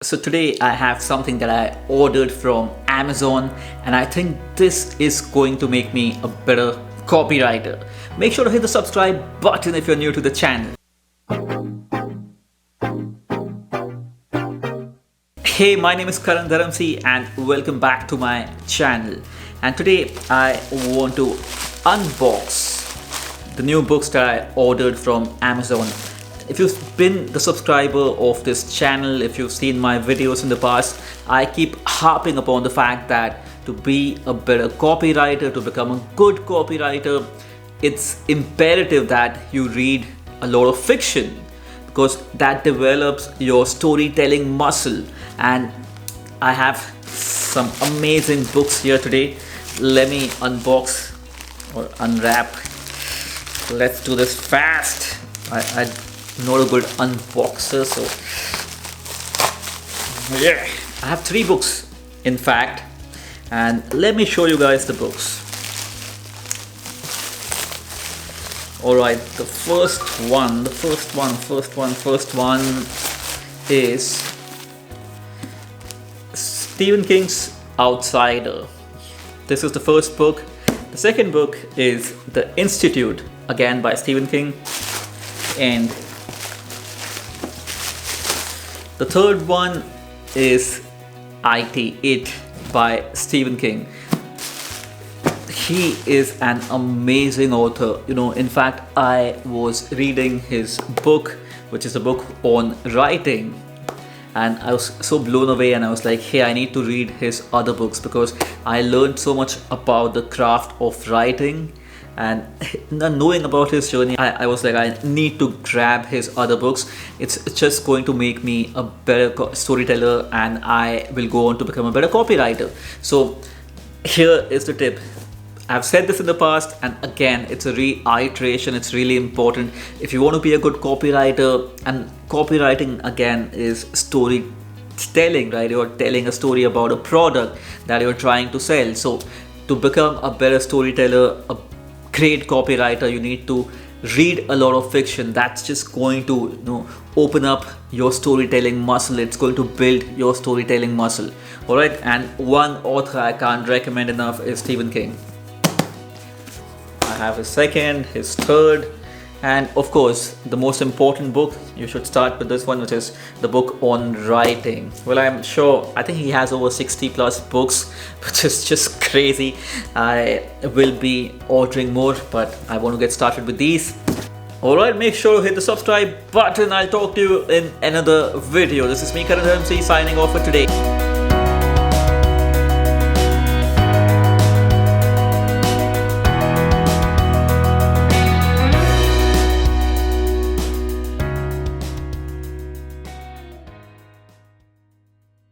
So today I have something that I ordered from Amazon, and I think this is going to make me a better copywriter. Make sure to hit the subscribe button if you're new to the channel. Hey, my name is Karan Dharamsi and welcome back to my channel. And today I want to unbox the new books that I ordered from Amazon. If you've been the subscriber of this channel, if you've seen my videos in the past, I keep harping upon the fact that to be a better copywriter, to become a good copywriter, it's imperative that you read a lot of fiction because that develops your storytelling muscle. And I have some amazing books here today. Let me unbox or unwrap. Let's do this fast. I'm not a good unboxer, so yeah, I have 3 books in fact, and let me show you guys the books. Alright, the first one is Stephen King's Outsider. This is the first book. The second book is The Institute, again by Stephen King, and the third one is It by Stephen King. He is an amazing author. In fact, I was reading his book, which is a book on writing, and I was so blown away, and I was like, hey, I need to read his other books because I learned so much about the craft of writing. And knowing about his journey, I was like, I need to grab his other books. It's just going to make me a better storyteller, and I will go on to become a better copywriter. So here is the tip. I've said this in the past, and again, it's a reiteration. It's really important. If you want to be a good copywriter, and copywriting again is storytelling, right? You're telling a story about a product that you're trying to sell. So to become a better storyteller, a great copywriter, you need to read a lot of fiction. That's just going to open up your storytelling muscle. It's going to build your storytelling muscle. All right, and one author I can't recommend enough is Stephen King. I have his second, his third, and of course the most important book. You should start with this one, which is the book on writing. Well, I think he has over 60 plus books, which is just crazy. I will be ordering more, but I want to get started with these. Alright, make sure to hit the subscribe button. I'll talk to you in another video. This is me, Karan Dharamsi, signing off for today.